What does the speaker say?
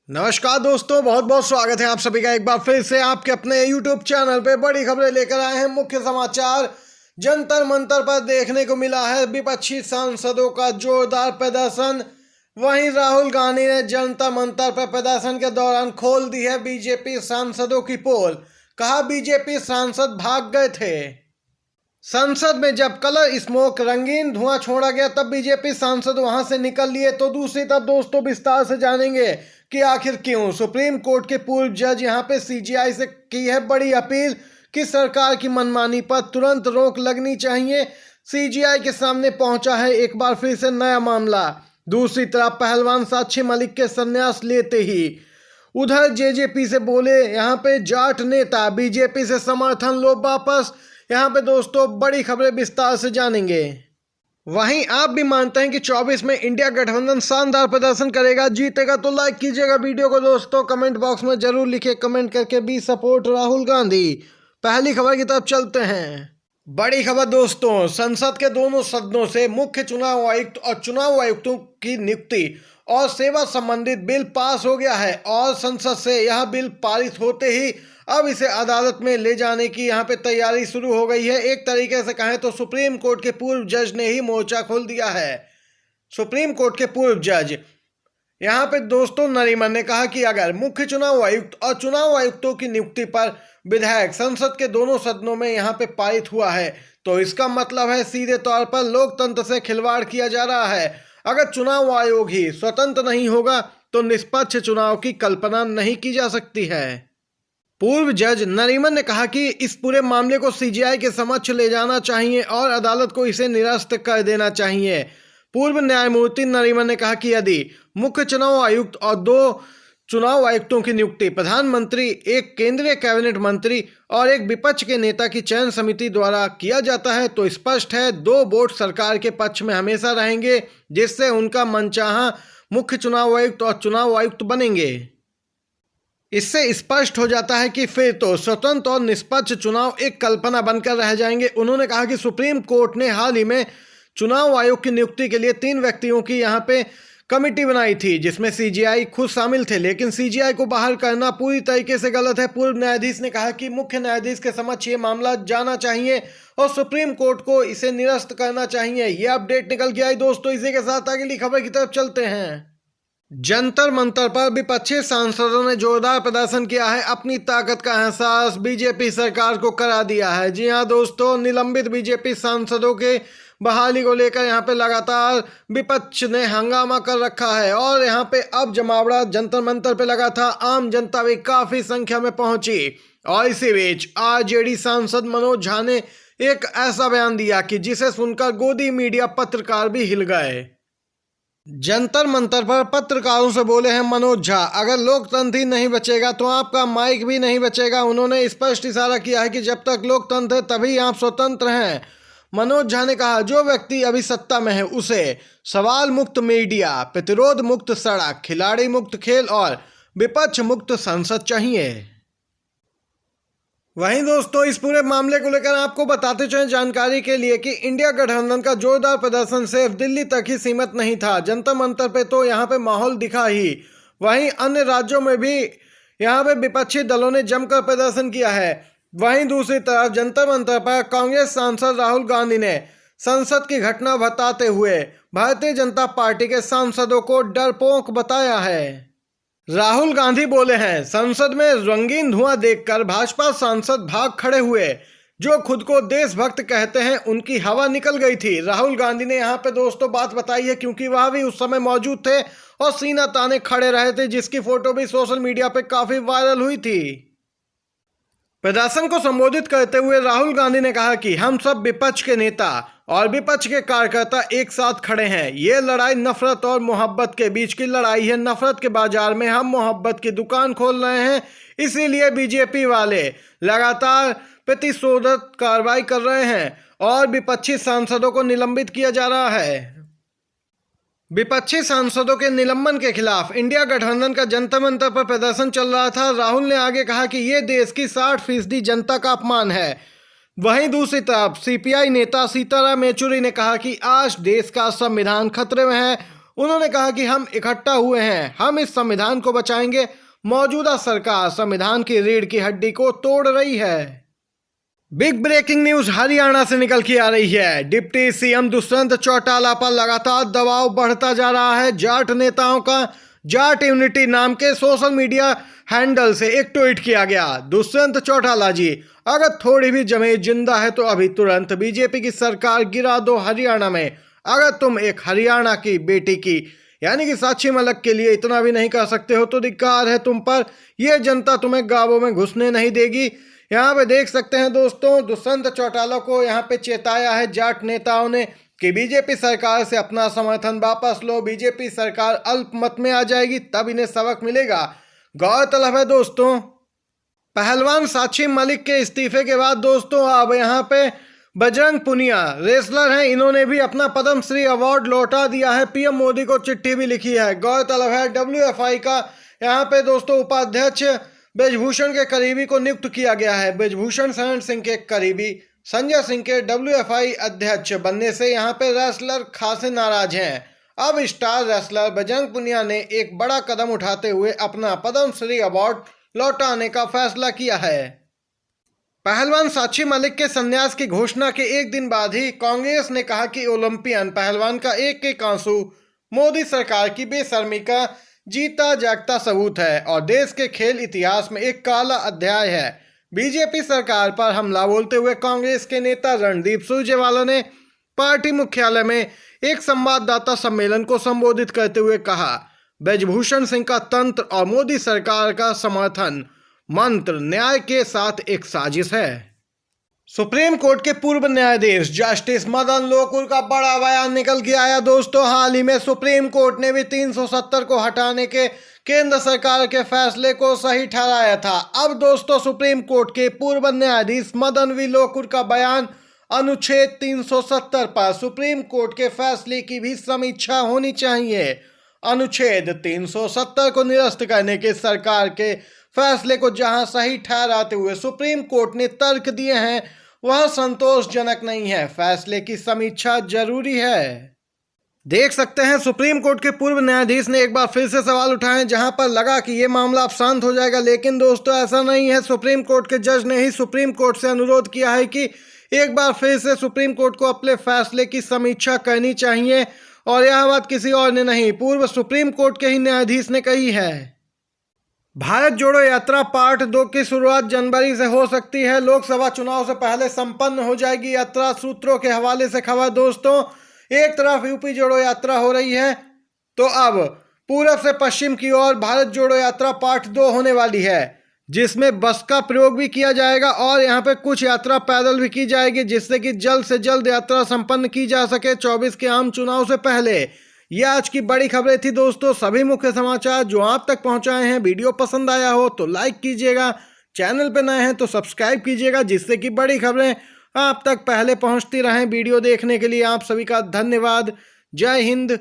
नमस्कार दोस्तों, बहुत बहुत स्वागत है आप सभी का एक बार फिर से आपके अपने YouTube चैनल पे। बड़ी खबरें लेकर आए हैं। मुख्य समाचार, जंतर मंतर पर देखने को मिला है विपक्षी सांसदों का जोरदार प्रदर्शन। वहीं राहुल गांधी ने जंतर मंतर पर प्रदर्शन के दौरान खोल दी है बीजेपी सांसदों की पोल। कहा बीजेपी सांसद भाग गए थे। संसद में जब कलर स्मोक रंगीन धुआं छोड़ा गया तब बीजेपी सांसद वहां से निकल लिए। तो दूसरी तरफ दोस्तों विस्तार से जानेंगे कि आखिर क्यों सुप्रीम कोर्ट के पूर्व जज यहां पे सीजीआई से की है बड़ी अपील कि सरकार की मनमानी पर तुरंत रोक लगनी चाहिए। सीजीआई के सामने पहुंचा है एक बार फिर से नया मामला। दूसरी तरफ पहलवान साक्षी मलिक के संन्यास लेते ही उधर जेजेपी से बोले यहां पे जाट नेता, बीजेपी से समर्थन लो वापस। यहाँ पे दोस्तों बड़ी खबरें विस्तार से जानेंगे। वहीं आप भी मानते हैं कि 24 में इंडिया गठबंधन शानदार प्रदर्शन करेगा, जीतेगा? तो लाइक कीजिएगा वीडियो को दोस्तों, कमेंट बॉक्स में जरूर लिखिए कमेंट करके बी सपोर्ट राहुल गांधी। पहली खबर की तरफ चलते हैं। बड़ी खबर दोस्तों, संसद के दोनों सदनों से मुख्य चुनाव आयुक्त और चुनाव आयुक्तों की नियुक्ति और सेवा संबंधित बिल पास हो गया है और संसद से यह बिल पारित होते ही अब इसे अदालत में ले जाने की यहाँ पे तैयारी शुरू हो गई है। एक तरीके से कहें तो सुप्रीम कोर्ट के पूर्व जज ने ही मोर्चा खोल दिया है। सुप्रीम कोर्ट के पूर्व जज यहाँ पे दोस्तों नरीमन ने कहा कि अगर मुख्य चुनाव आयुक्त और चुनाव आयुक्तों की नियुक्ति पर विधेयक संसद के दोनों सदनों में यहाँ पे पारित हुआ है तो इसका मतलब है सीधे तौर पर लोकतंत्र से खिलवाड़ किया जा रहा है। अगर चुनाव आयोग ही स्वतंत्र नहीं होगा तो निष्पक्ष चुनाव की कल्पना नहीं की जा सकती है। पूर्व जज नरीमन ने कहा कि इस पूरे मामले को सीजीआई के समक्ष ले जाना चाहिए और अदालत को इसे निरस्त कर देना चाहिए। पूर्व न्यायमूर्ति नरीमन ने कहा कि यदि मुख्य चुनाव आयुक्त और 2 चुनाव आयुक्तों की नियुक्ति प्रधानमंत्री, एक केंद्रीय कैबिनेट मंत्री और एक विपक्ष के नेता की चयन समिति द्वारा किया जाता है तो स्पष्ट है 2 वोट सरकार के पक्ष में हमेशा रहेंगे, जिससे उनका मनचाहा मुख्य चुनाव आयुक्त और चुनाव आयुक्त बनेंगे। इससे स्पष्ट हो जाता है कि फिर तो स्वतंत्र और निष्पक्ष चुनाव एक कल्पना बनकर रह जाएंगे। उन्होंने कहा कि सुप्रीम कोर्ट ने हाल ही में चुनाव आयोग की नियुक्ति के लिए 3 व्यक्तियों की यहां पे कमेटी बनाई थी जिसमें सीजीआई खुद शामिल थे, लेकिन सीजीआई को बाहर करना पूरी तरीके से गलत है। पूर्व न्यायाधीश ने कहा कि मुख्य न्यायाधीश के समक्ष ये मामला जाना चाहिए और सुप्रीम कोर्ट को इसे निरस्त करना चाहिए। ये अपडेट निकल के आई दोस्तों। इसी के साथ अगली खबर की तरफ चलते हैं। जंतर मंतर पर विपक्षी सांसदों ने जोरदार प्रदर्शन किया है। अपनी ताकत का एहसास बीजेपी सरकार को करा दिया है। जी हां दोस्तों, निलंबित बीजेपी सांसदों के बहाली को लेकर यहां पे लगातार विपक्ष ने हंगामा कर रखा है और यहां पे अब जमावड़ा जंतर मंतर पे लगा था। आम जनता भी काफी संख्या में पहुंची और इसी बीच आरजेडी सांसद मनोज झा ने एक ऐसा बयान दिया कि जिसे सुनकर गोदी मीडिया पत्रकार भी हिल गए। जंतर मंतर पर पत्रकारों से बोले हैं मनोज झा, अगर लोकतंत्र ही नहीं बचेगा तो आपका माइक भी नहीं बचेगा। उन्होंने स्पष्ट इशारा किया है कि जब तक लोकतंत्र है तभी आप स्वतंत्र हैं। मनोज झा ने कहा जो व्यक्ति अभी सत्ता में है उसे सवाल मुक्त मीडिया, प्रतिरोध मुक्त सड़क, खिलाड़ी मुक्त खेल और विपक्ष मुक्त संसद चाहिए। वहीं दोस्तों इस पूरे मामले को लेकर आपको बताते चलें जानकारी के लिए कि इंडिया गठबंधन का जोरदार प्रदर्शन सिर्फ दिल्ली तक ही सीमित नहीं था। जंतर मंतर पे तो यहाँ पे माहौल दिखा ही, वहीं अन्य राज्यों में भी यहाँ पे विपक्षी दलों ने जमकर प्रदर्शन किया है। वहीं दूसरी तरफ जंतर मंतर पर कांग्रेस सांसद राहुल गांधी ने संसद की घटना बताते हुए भारतीय जनता पार्टी के सांसदों को डरपोक बताया है। राहुल गांधी बोले हैं संसद में रंगीन धुआं देखकर भाजपा सांसद भाग खड़े हुए। जो खुद को देशभक्त कहते हैं उनकी हवा निकल गई थी। राहुल गांधी ने यहाँ पे दोस्तों बात बताई है क्योंकि वह भी उस समय मौजूद थे और सीना ताने खड़े रहे थे, जिसकी फोटो भी सोशल मीडिया पे काफी वायरल हुई थी। प्रदर्शन को संबोधित करते हुए राहुल गांधी ने कहा कि हम सब विपक्ष के नेता और विपक्ष के कार्यकर्ता एक साथ खड़े हैं। ये लड़ाई नफरत और मोहब्बत के बीच की लड़ाई है। नफरत के बाजार में हम मोहब्बत की दुकान खोल रहे हैं, इसीलिए बीजेपी वाले लगातार प्रतिशोधक कार्रवाई कर रहे हैं और विपक्षी सांसदों को निलंबित किया जा रहा है। विपक्षी सांसदों के निलंबन के खिलाफ इंडिया गठबंधन का जंतर मंतर पर प्रदर्शन चल रहा था। राहुल ने आगे कहा कि यह देश की 60% जनता का अपमान है। वहीं दूसरी तरफ सीपीआई नेता सीताराम येचुरी ने कहा कि आज देश का संविधान खतरे में है। उन्होंने कहा कि हम इकट्ठा हुए हैं, हम इस संविधान को बचाएंगे। मौजूदा सरकार संविधान की रीढ़ की हड्डी को तोड़ रही है। बिग ब्रेकिंग न्यूज हरियाणा से निकल के आ रही है। डिप्टी सीएम दुष्यंत चौटाला पर लगातार दबाव बढ़ता जा रहा है। जाट नेताओं का जाट यूनिटी नाम के सोशल मीडिया हैंडल से एक ट्वीट किया गया। दुष्यंत चौटाला जी, अगर थोड़ी भी जमीन जिंदा है तो अभी तुरंत बीजेपी की सरकार गिरा दो हरियाणा में। अगर तुम एक हरियाणा की बेटी की यानी कि साक्षी मलिक के लिए इतना भी नहीं कर सकते हो तो धिक्कार है तुम पर। यह जनता तुम्हें गांवों में घुसने नहीं देगी। यहाँ पे देख सकते हैं दोस्तों, दुष्यंत चौटाला को यहाँ पे चेताया है जाट नेताओं ने कि बीजेपी सरकार से अपना समर्थन वापस लो। बीजेपी सरकार अल्पमत में आ जाएगी तब इन्हें सबक मिलेगा। गौरतलब है दोस्तों, पहलवान साक्षी मलिक के इस्तीफे के बाद दोस्तों अब यहाँ पे बजरंग पुनिया रेसलर हैं, इन्होंने भी अपना पद्मश्री अवार्ड लौटा दिया है। पीएम मोदी को चिट्ठी भी लिखी है। गौरतलब है WFI का यहाँ पे दोस्तों उपाध्यक्ष ब्रजभूषण के करीबी को नियुक्त किया गया है। ब्रजभूषण शरण सिंह के करीबी संजय सिंह के WFI अध्यक्ष बनने से यहाँ पे रेसलर खासे नाराज हैं। अब स्टार रेसलर बजरंग पुनिया ने एक बड़ा कदम उठाते हुए अपना पद्मश्री अवार्ड लौटाने का फैसला किया है। पहलवान साक्षी मलिक के संन्यास की घोषणा के एक दिन बाद ही कांग्रेस ने कहा कि ओलंपियन पहलवान का एक एक आंसू मोदी सरकार की बेशर्मी का जीता जागता सबूत है और देश के खेल इतिहास में एक काला अध्याय है। बीजेपी सरकार पर हमला बोलते हुए कांग्रेस के नेता रणदीप सुरजेवाला ने पार्टी मुख्यालय में एक संवाददाता सम्मेलन को संबोधित करते हुए कहा, ब्रजभूषण सिंह का तंत्र और मोदी सरकार का समर्थन मंत्र न्याय के साथ एक साजिश है। सुप्रीम कोर्ट के पूर्व न्यायाधीश जस्टिस मदन लोकुर का बड़ा बयान निकल के आया दोस्तों। हाल ही में सुप्रीम कोर्ट ने भी 370 को हटाने के केंद्र सरकार के फैसले को सही ठहराया था। अब दोस्तों सुप्रीम कोर्ट के पूर्व न्यायाधीश मदन वी लोकुर का बयान, अनुच्छेद 370 पर सुप्रीम कोर्ट के फैसले की भी समीक्षा होनी चाहिए। अनुच्छेद 370 को निरस्त करने के सरकार के फैसले को जहां सही ठहराते हुए सुप्रीम कोर्ट ने तर्क दिए हैं वह संतोषजनक नहीं है। फैसले की समीक्षा जरूरी है। देख सकते हैं सुप्रीम कोर्ट के पूर्व न्यायाधीश ने एक बार फिर से सवाल उठाए जहां पर लगा कि ये मामला अब शांत हो जाएगा, लेकिन दोस्तों ऐसा नहीं है। सुप्रीम कोर्ट के जज ने ही सुप्रीम कोर्ट से अनुरोध किया है कि एक बार फिर से सुप्रीम कोर्ट को अपने फैसले की समीक्षा करनी चाहिए और यह बात किसी और ने नहीं, पूर्व सुप्रीम कोर्ट के ही न्यायाधीश ने कही है। भारत जोड़ो यात्रा पार्ट 2 की शुरुआत जनवरी से हो सकती है। लोकसभा चुनाव से पहले संपन्न हो जाएगी यात्रा। सूत्रों के हवाले से खबर दोस्तों, एक तरफ यूपी जोड़ो यात्रा हो रही है तो अब पूरब से पश्चिम की ओर भारत जोड़ो यात्रा पार्ट 2 होने वाली है, जिसमें बस का प्रयोग भी किया जाएगा और यहाँ पे कुछ यात्रा पैदल भी की जाएगी, जिससे कि जल्द से जल्द यात्रा संपन्न की जा सके 24 के आम चुनाव से पहले। यह आज की बड़ी खबरें थी दोस्तों। सभी मुख्य समाचार जो आप तक पहुंचाए हैं, वीडियो पसंद आया हो तो लाइक कीजिएगा, चैनल पे नए हैं तो सब्सक्राइब कीजिएगा, जिससे कि बड़ी खबरें आप तक पहले पहुंचती रहें। वीडियो देखने के लिए आप सभी का धन्यवाद। जय हिंद,